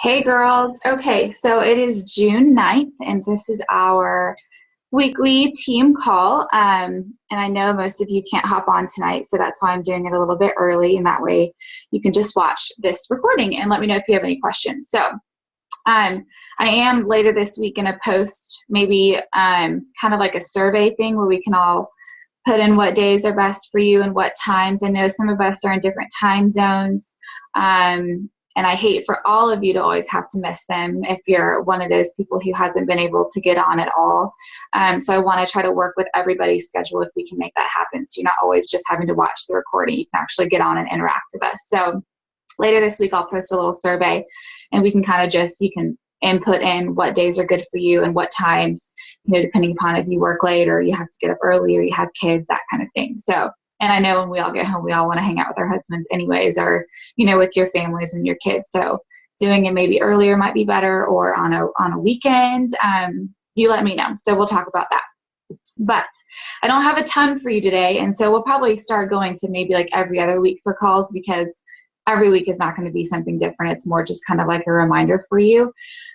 Hey girls. Okay, so it is June 9th, and this is our weekly team call. And I know most of you can't hop on tonight, so that's why I'm doing it a little bit early, and that way you can just watch this recording and let me know if you have any questions. So I am later this week going to post maybe kind of like a survey thing where we can all put in what days are best for you and what times. I know some of us are in different time zones. And I hate for all of you to always have to miss them if you're one of those people who hasn't been able to get on at all. So I want to try to work with everybody's schedule if we can make that happen. So you're not always just having to watch the recording. You can actually get on and interact with us. So later this week, I'll post a little survey and we can kind of you can input in what days are good for you and what times, depending upon if you work late or you have to get up early or you have kids, that kind of thing. So, and I know when we all get home, we all want to hang out with our husbands anyways, or, with your families and your kids. So doing it maybe earlier might be better, or on a weekend. You let me know. So we'll talk about that. But I don't have a ton for you today. And so we'll probably start going to maybe like every other week for calls, because every week is not going to be something different. It's more just kind of like a reminder for you.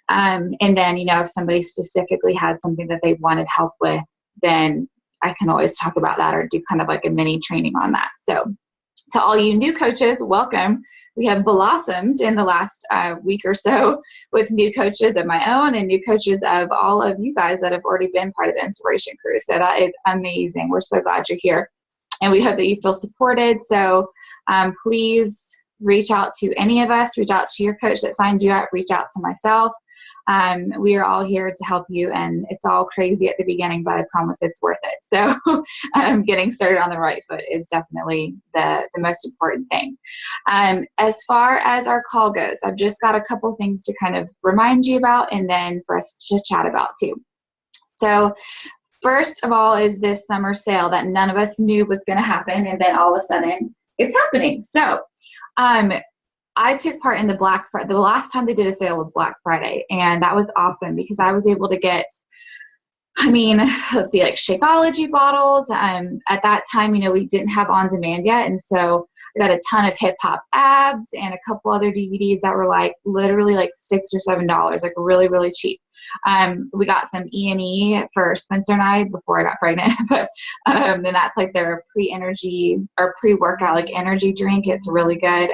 And then, if somebody specifically had something that they wanted help with, then I can always talk about that or do kind of like a mini training on that. So to all you new coaches, welcome. We have blossomed in the last week or so with new coaches of my own and new coaches of all of you guys that have already been part of the Inspiration Crew. So that is amazing. We're so glad you're here. And we hope that you feel supported. So please reach out to any of us, reach out to your coach that signed you up, reach out to myself. We are all here to help you, and it's all crazy at the beginning, but I promise it's worth it. So getting started on the right foot is definitely the most important thing. As far as our call goes, I've just got a couple things to kind of remind you about and then for us to chat about too. So first of all is this summer sale that none of us knew was going to happen, and then all of a sudden it's happening. So I took part in the Black Friday. The last time they did a sale was Black Friday, and that was awesome because I was able to get, let's see, like Shakeology bottles. At that time, we didn't have on demand yet, and so I got a ton of hip hop abs and a couple other DVDs that were like literally like $6 or $7, like really, really cheap. We got some E&E for Spencer and I before I got pregnant, but then that's like their pre-workout like energy drink. It's really good.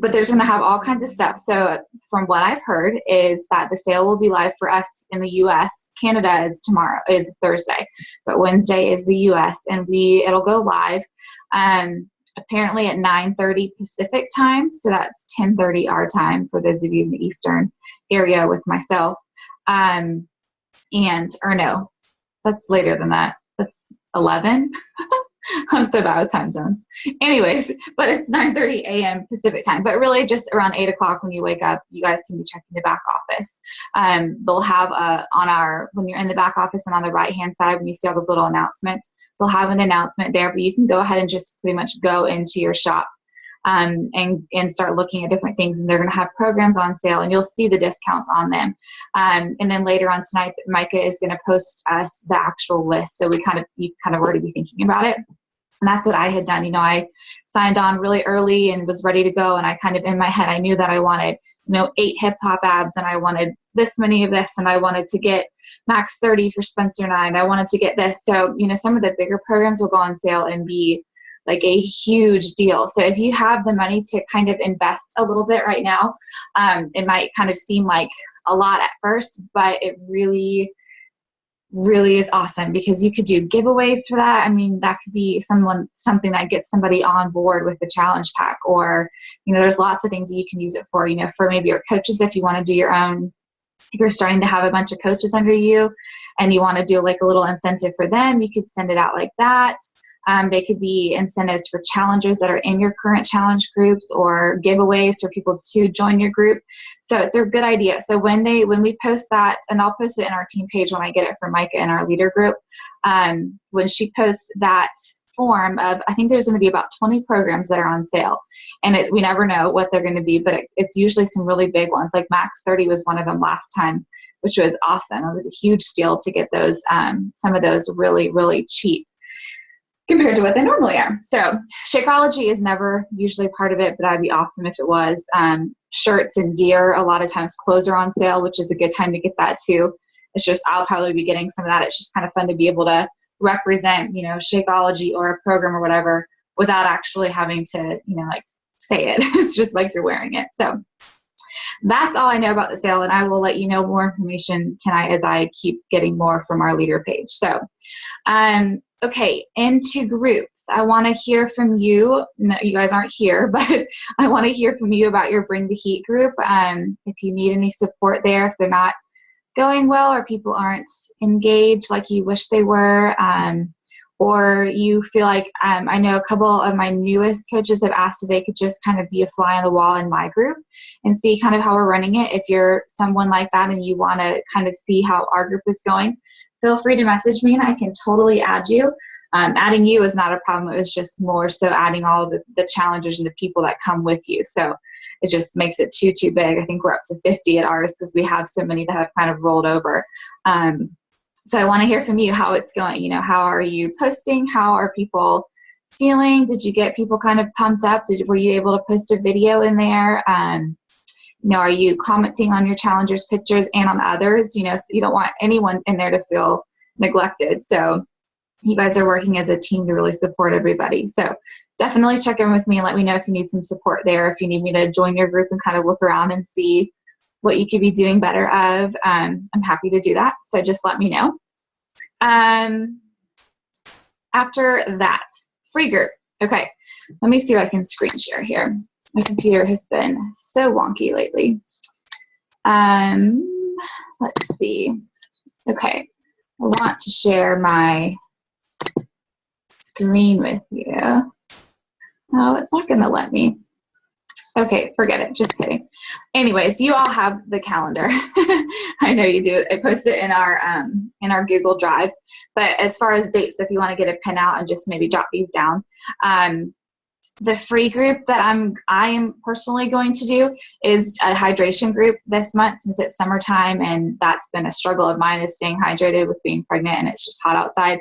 But there's going to have all kinds of stuff. So from what I've heard is that the sale will be live for us in the U.S. Canada is Thursday, but Wednesday is the U.S. and it'll go live apparently at 9:30 Pacific time. So that's 10:30 our time for those of you in the Eastern area with myself. Or no, that's later than that. That's 11. I'm so bad with time zones. Anyways, but it's 9:30 a.m. Pacific time. But really just around 8 o'clock when you wake up, you guys can be checking the back office. They'll have when you're in the back office and on the right-hand side, when you see all those little announcements, they'll have an announcement there, but you can go ahead and just pretty much go into your shop and start looking at different things, and they're going to have programs on sale, and you'll see the discounts on them. And then later on tonight, Micah is going to post us the actual list, so you kind of already be thinking about it. And that's what I had done. I signed on really early and was ready to go, and I kind of in my head I knew that I wanted 8 hip hop abs, and I wanted this many of this, and I wanted to get max 30 for Spencer and I wanted to get this. So some of the bigger programs will go on sale and be like a huge deal. So if you have the money to kind of invest a little bit right now, it might kind of seem like a lot at first, but it really, really is awesome because you could do giveaways for that. That could be something that gets somebody on board with the challenge pack, or, there's lots of things that you can use it for, for maybe your coaches, if you want to do your own, if you're starting to have a bunch of coaches under you and you want to do like a little incentive for them, you could send it out like that. They could be incentives for challengers that are in your current challenge groups, or giveaways for people to join your group. So it's a good idea. So when we post that, and I'll post it in our team page when I get it from Micah in our leader group, when she posts that form of, I think there's going to be about 20 programs that are on sale, and we never know what they're going to be, but it's usually some really big ones. Like Max 30 was one of them last time, which was awesome. It was a huge steal to get those, some of those really, really cheap compared to what they normally are. So Shakeology is never usually part of it, but that'd be awesome if it was. Shirts and gear, a lot of times clothes are on sale, which is a good time to get that too. It's just, I'll probably be getting some of that. It's just kind of fun to be able to represent, Shakeology or a program or whatever without actually having to, like say it. It's just like you're wearing it. So that's all I know about the sale, and I will let you know more information tonight as I keep getting more from our leader page. So, okay, into groups. I want to hear from you. No, you guys aren't here, but I want to hear from you about your Bring the Heat group. If you need any support there, if they're not going well or people aren't engaged like you wish they were, or you feel like, I know a couple of my newest coaches have asked if they could just kind of be a fly on the wall in my group and see kind of how we're running it. If you're someone like that and you want to kind of see how our group is going, feel free to message me and I can totally add you. Adding you is not a problem. It was just more so adding all the challengers and the people that come with you. So it just makes it too big. I think we're up to 50 at ours because we have so many that have kind of rolled over. So I want to hear from you how it's going. How are you posting? How are people feeling? Did you get people kind of pumped up? Were you able to post a video in there? Are you commenting on your challengers' pictures and on others? So you don't want anyone in there to feel neglected. So you guys are working as a team to really support everybody. So definitely check in with me and let me know if you need some support there. If you need me to join your group and kind of look around and see what you could be doing better of, I'm happy to do that. So just let me know. After that, free group. Okay, let me see if I can screen share here. My computer has been so wonky lately. Let's see. Okay, I want to share my screen with you. Oh, it's not going to let me. Okay, forget it. Just kidding. Anyways, you all have the calendar. I know you do. I post it in our Google Drive. But as far as dates, if you want to get a pin out and just maybe jot these down, the free group that I am personally going to do is a hydration group this month since it's summertime, and that's been a struggle of mine is staying hydrated with being pregnant and it's just hot outside.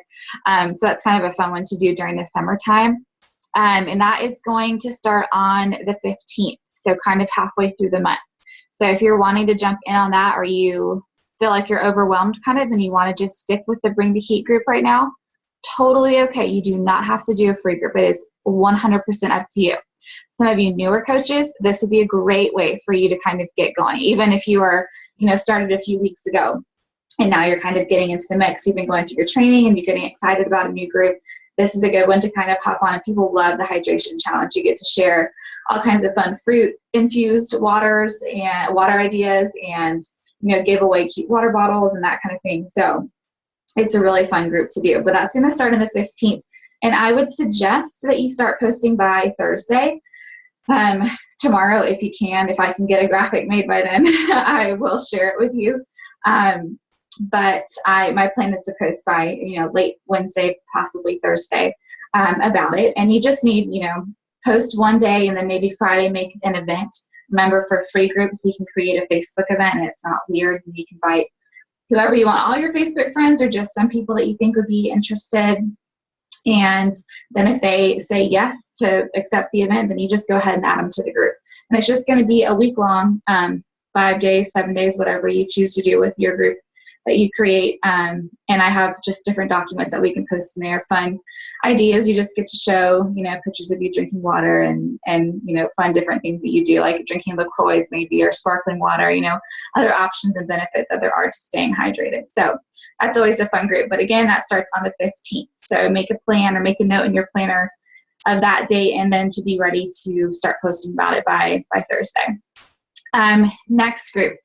So that's kind of a fun one to do during the summertime. And that is going to start on the 15th, so kind of halfway through the month. So if you're wanting to jump in on that or you feel like you're overwhelmed kind of and you want to just stick with the Bring the Heat group right now, totally okay. You do not have to do a free group. It is 100% up to you. Some of you newer coaches, this would be a great way for you to kind of get going. Even if you are, started a few weeks ago and now you're kind of getting into the mix, you've been going through your training and you're getting excited about a new group, this is a good one to kind of hop on. People love the hydration challenge. You get to share all kinds of fun fruit-infused waters and water ideas and, give away cute water bottles and that kind of thing. So it's a really fun group to do. But that's going to start on the 15th. And I would suggest that you start posting by Thursday. Tomorrow, if you can. If I can get a graphic made by then, I will share it with you. But my plan is to post by, late Wednesday, possibly Thursday, about it. And you just need, post one day and then maybe Friday make an event. Remember, for free groups, we can create a Facebook event and it's not weird. You can invite whoever you want, all your Facebook friends or just some people that you think would be interested. And then if they say yes to accept the event, then you just go ahead and add them to the group. And it's just going to be a week long, 5 days, 7 days, whatever you choose to do with your group that you create. And I have just different documents that we can post in there, fun ideas. You just get to show, pictures of you drinking water and fun different things that you do, like drinking LaCroix maybe, or sparkling water, other options and benefits that there are to staying hydrated. So that's always a fun group. But again, that starts on the 15th. So make a plan or make a note in your planner of that date and then to be ready to start posting about it by Thursday. Next group.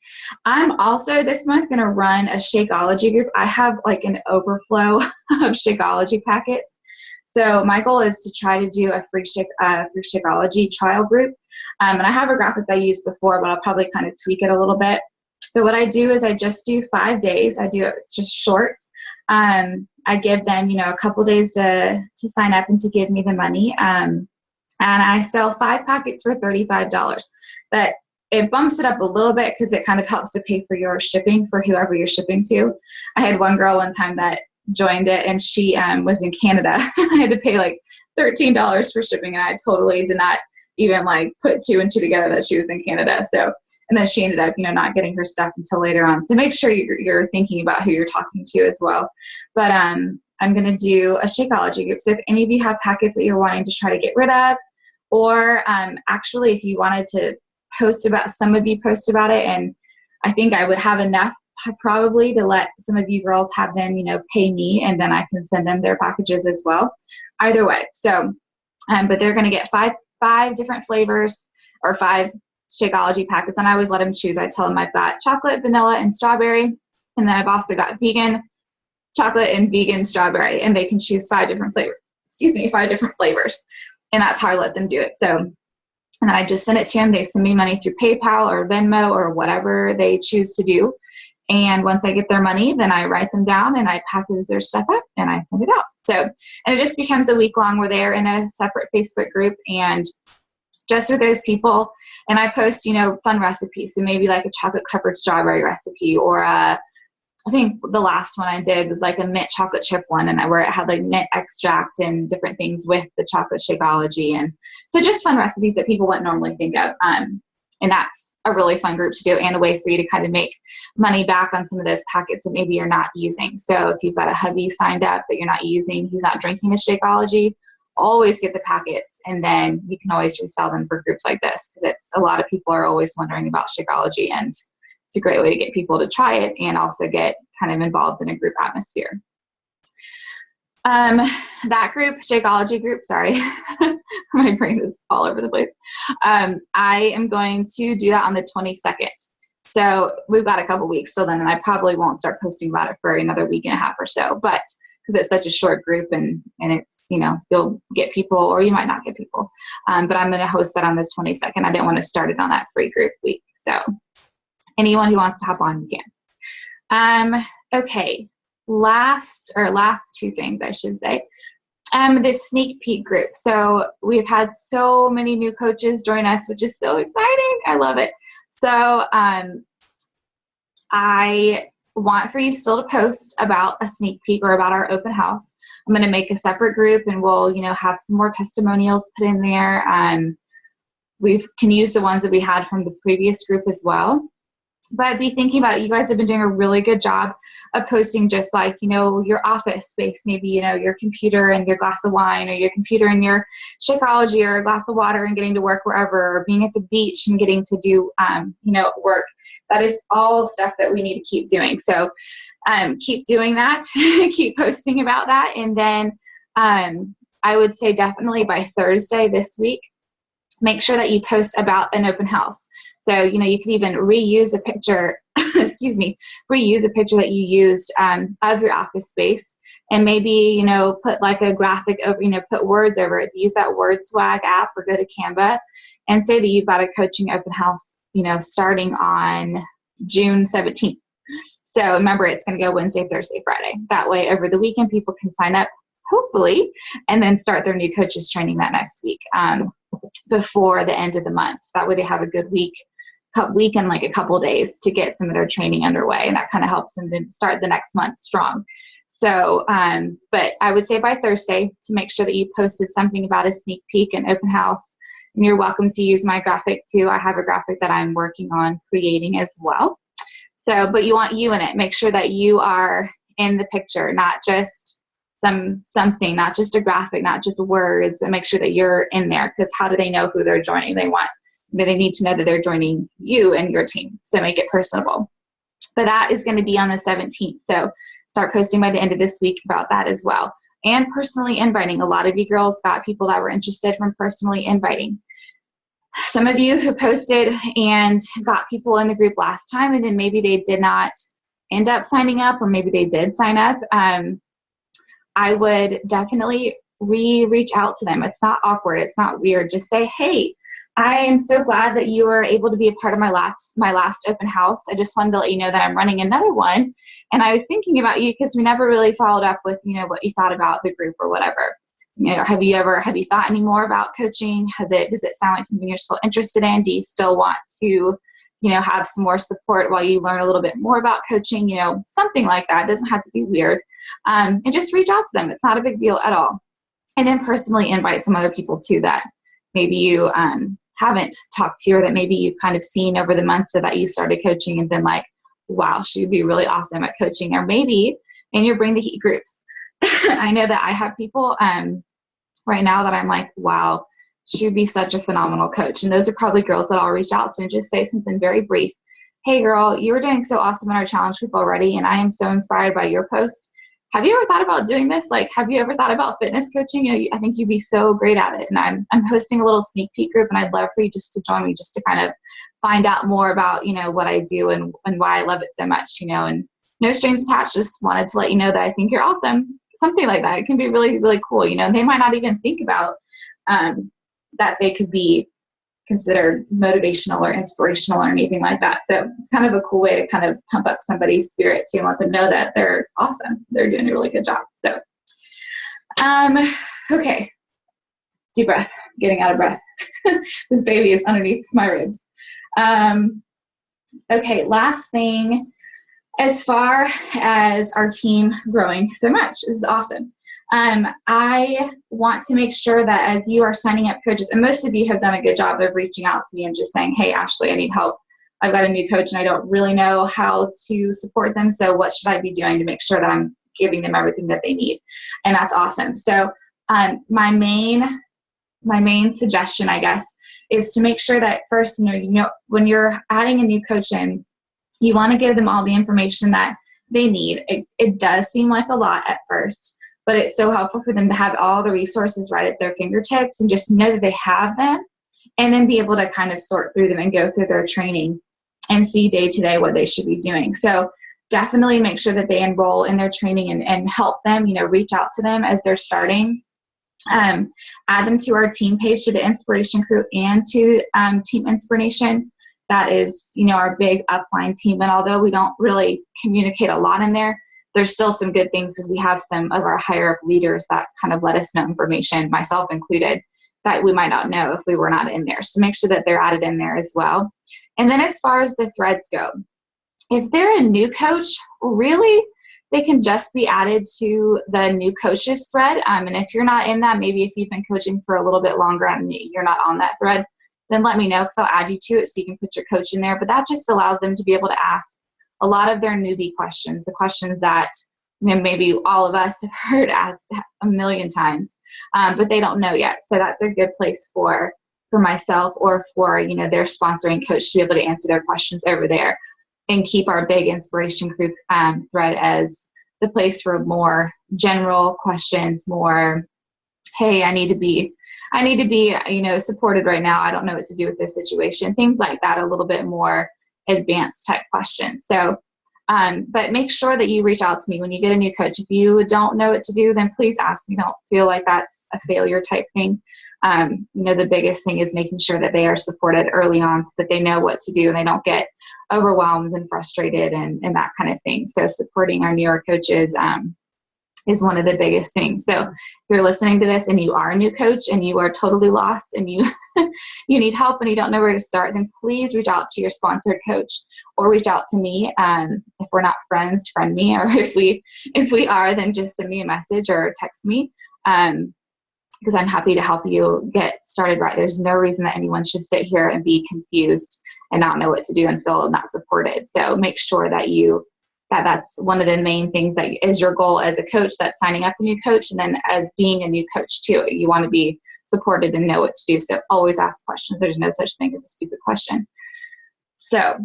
I'm also this month going to run a Shakeology group. I have like an overflow of Shakeology packets. So my goal is to try to do a free Shakeology trial group. And I have a graphic I used before, but I'll probably kind of tweak it a little bit. So what I do is I just do 5 days. It's just short. I give them, a couple days to sign up and to give me the money. And I sell 5 packets for $35. But it bumps it up a little bit because it kind of helps to pay for your shipping for whoever you're shipping to. I had one girl one time that joined it, and she was in Canada. I had to pay like $13 for shipping, and I totally did not even like put two and two together that she was in Canada. So, and then she ended up, not getting her stuff until later on. So make sure you're thinking about who you're talking to as well. But I'm going to do a Shakeology group. So if any of you have packets that you're wanting to try to get rid of, or actually if you wanted to post about, some of you post about it, and I think I would have enough probably to let some of you girls have them, pay me, and then I can send them their packages as well. Either way. So, but they're going to get five different flavors, or 5 Shakeology packets, and I always let them choose. I tell them I've got chocolate, vanilla, and strawberry, and then I've also got vegan chocolate and vegan strawberry, and they can choose 5 different flavors. 5 different flavors, and that's how I let them do it. So, and then I just send it to them. They send me money through PayPal or Venmo or whatever they choose to do. And once I get their money, then I write them down and I package their stuff up and I send it out. So, and it just becomes a week long where they're in a separate Facebook group and just with those people. And I post, fun recipes. So maybe like a chocolate covered strawberry recipe, or I think the last one I did was like a mint chocolate chip one, and where it had like mint extract and different things with the chocolate Shakeology. And so just fun recipes that people wouldn't normally think of. And that's a really fun group to do, and a way for you to kind of make money back on some of those packets that maybe you're not using. So if you've got a hubby signed up that you're not using, he's not drinking the Shakeology, always get the packets, and then you can always resell them for groups like this, because it's a lot of people are always wondering about Shakeology, and it's a great way to get people to try it and also get kind of involved in a group atmosphere. That group, Shakeology group, sorry, my brain is all over the place. I am going to do that on the 22nd. So we've got a couple weeks till then, and I probably won't start posting about it for another week and a half or so, but because it's such a short group, and it's, you'll get people or you might not get people. But I'm going to host that on the 22nd. I didn't want to start it on that free group week. So anyone who wants to hop on, you can. Okay. Last 2 things I should say. This sneak peek group. So we've had so many new coaches join us, which is so exciting. I love it. So I want for you still to post about a sneak peek or about our open house. I'm going to make a separate group, and we'll, have some more testimonials put in there. We can use the ones that we had from the previous group as well. But be thinking about it. You guys have been doing a really good job of posting just like, your office space, maybe, your computer and your glass of wine, or your computer and your Shakeology, or a glass of water and getting to work wherever, or being at the beach and getting to do, work. That is all stuff that we need to keep doing. So keep doing that, keep posting about that. And then I would say definitely by Thursday this week, make sure that you post about an open house. So, you can even reuse a picture, reuse a picture that you used of your office space, and maybe, put like a graphic over, put words over it. Use that Word Swag app, or go to Canva and say that you've got a coaching open house, starting on June 17th. So remember, it's going to go Wednesday, Thursday, Friday. That way over the weekend, people can sign up, hopefully, and then start their new coaches training that next week before the end of the month. So that way they have a good week and like a couple days to get some of their training underway, and that kind of helps them to start the next month strong. So, but I would say by Thursday to make sure that you posted something about a sneak peek and open house, and you're welcome to use my graphic too. I have a graphic that I'm working on creating as well. So, but you want you in it. Make sure that you are in the picture, not just something, not just a graphic, not just words, and make sure that you're in there, because how do they know who they're joining? They need to know that they're joining you and your team. So make it personable. But that is going to be on the 17th. So start posting by the end of this week about that as well. And personally inviting. A lot of you girls got people that were interested from personally inviting. Some of you who posted and got people in the group last time, and then maybe they did not end up signing up, or maybe they did sign up. I would definitely reach out to them. It's not awkward. It's not weird. Just say, hey, I am so glad that you were able to be a part of my last open house. I just wanted to let you know that I'm running another one. And I was thinking about you because we never really followed up with, what you thought about the group or whatever. Have you thought any more about coaching? Does it sound like something you're still interested in? Do you still want to have some more support while you learn a little bit more about coaching, something like that. It doesn't have to be weird. And just reach out to them. It's not a big deal at all. And then personally invite some other people too that maybe you haven't talked to, or that maybe you've kind of seen over the months that you started coaching and been like, wow, she'd be really awesome at coaching. Or maybe in your Bring the Heat groups. I know that I have people right now that I'm like, wow, she'd be such a phenomenal coach. And those are probably girls that I'll reach out to and just say something very brief. Hey girl, you were doing so awesome in our challenge group already, and I am so inspired by your post. Have you ever thought about doing this? Like, have you ever thought about fitness coaching? I think you'd be so great at it. And I'm hosting a little sneak peek group, and I'd love for you just to join me, just to kind of find out more about, what I do and why I love it so much, and no strings attached. Just wanted to let you know that I think you're awesome. Something like that. It can be really, really cool. They might not even think about that they could be considered motivational or inspirational or anything like that. So it's kind of a cool way to kind of pump up somebody's spirit too, and let them know that they're awesome. They're doing a really good job. So, okay. Deep breath, getting out of breath. This baby is underneath my ribs. Okay, last thing, as far as our team growing so much, this is awesome. I want to make sure that as you are signing up coaches, and most of you have done a good job of reaching out to me and just saying, hey, Ashley, I need help. I've got a new coach and I don't really know how to support them. So what should I be doing to make sure that I'm giving them everything that they need? And that's awesome. So my main suggestion, I guess, is to make sure that first, when you're adding a new coach in, you want to give them all the information that they need. It does seem like a lot at first, but it's so helpful for them to have all the resources right at their fingertips and just know that they have them, and then be able to kind of sort through them and go through their training and see day to day what they should be doing. So definitely make sure that they enroll in their training and help them, reach out to them as they're starting. Add them to our team page, to the Inspiration Crew and to Team Inspiration. That is, our big upline team. And although we don't really communicate a lot in there, there's still some good things, because we have some of our higher up leaders that kind of let us know information, myself included, that we might not know if we were not in there. So make sure that they're added in there as well. And then as far as the threads go, if they're a new coach, really, they can just be added to the new coaches thread. And if you're not in that, maybe if you've been coaching for a little bit longer and you're not on that thread, then let me know, because I'll add you to it so you can put your coach in there. But that just allows them to be able to ask a lot of their newbie questions, the questions that maybe all of us have heard asked a million times, but they don't know yet. So that's a good place for myself or for their sponsoring coach to be able to answer their questions over there, and keep our big Inspiration Group thread as the place for more general questions, more, hey, I need to be supported right now. I don't know what to do with this situation. Things like that, a little bit more advanced type questions. So, but make sure that you reach out to me when you get a new coach. If you don't know what to do, then please ask me. Don't feel like that's a failure type thing. The biggest thing is making sure that they are supported early on, so that they know what to do and they don't get overwhelmed and frustrated and that kind of thing. So supporting our newer coaches is one of the biggest things. So if you're listening to this and you are a new coach and you are totally lost and you you need help and you don't know where to start, then please reach out to your sponsored coach or reach out to me. If we're not friends, friend me, or if we are, then just send me a message or text me, because I'm happy to help you get started right. There's no reason that anyone should sit here and be confused and not know what to do and feel not supported. So make sure that that's one of the main things that is your goal as a coach, that's signing up a new coach, and then as being a new coach too. You want to be supported and know what to do. So always ask questions. There's no such thing as a stupid question. So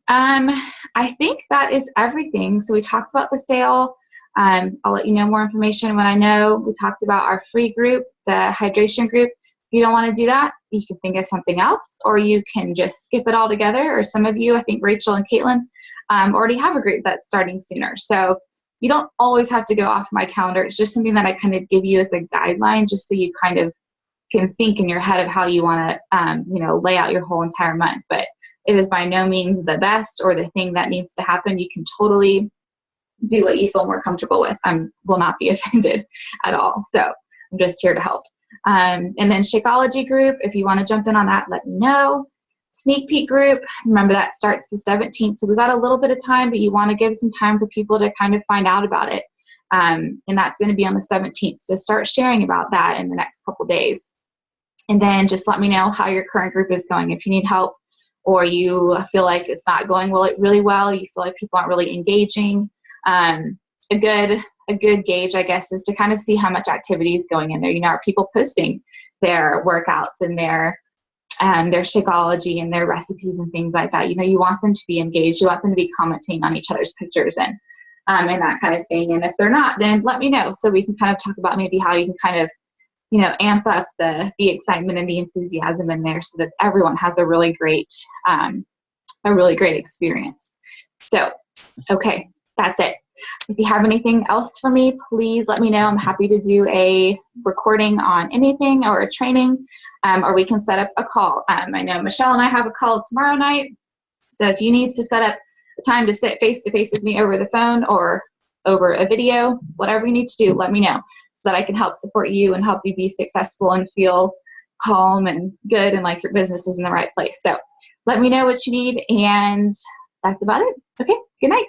I think that is everything. So we talked about the sale. I'll let you know more information when I know. We talked about our free group, the hydration group. If you don't want to do that, you can think of something else, or you can just skip it all together. Or some of you, I think Rachel and Caitlin, already have a group that's starting sooner. So you don't always have to go off my calendar. It's just something that I kind of give you as a guideline, just so you kind of can think in your head of how you want to, lay out your whole entire month. But it is by no means the best or the thing that needs to happen. You can totally do what you feel more comfortable with. I will not be offended at all. So I'm just here to help. And then Shakeology group, if you want to jump in on that, let me know. sneak peek group, remember that starts the 17th. So we got a little bit of time, but you want to give some time for people to kind of find out about it. And that's going to be on the 17th. So start sharing about that in the next couple days. And then just let me know how your current group is going. If you need help or you feel like it's not going really well, you feel like people aren't really engaging, a good gauge, I guess, is to kind of see how much activity is going in there. You know, are people posting their workouts and their Shakeology and their recipes and things like that? You know, you want them to be engaged. You want them to be commenting on each other's pictures and that kind of thing. And if they're not, then let me know so we can kind of talk about maybe how you can kind of, you know, amp up the excitement and the enthusiasm in there so that everyone has a really great experience. So, okay, that's it. If you have anything else for me, please let me know. I'm happy to do a recording on anything or a training, or we can set up a call. I know Michelle and I have a call tomorrow night. So if you need to set up a time to sit face-to-face with me over the phone or over a video, whatever you need to do, let me know so that I can help support you and help you be successful and feel calm and good and like your business is in the right place. So let me know what you need, and that's about it. Okay, good night.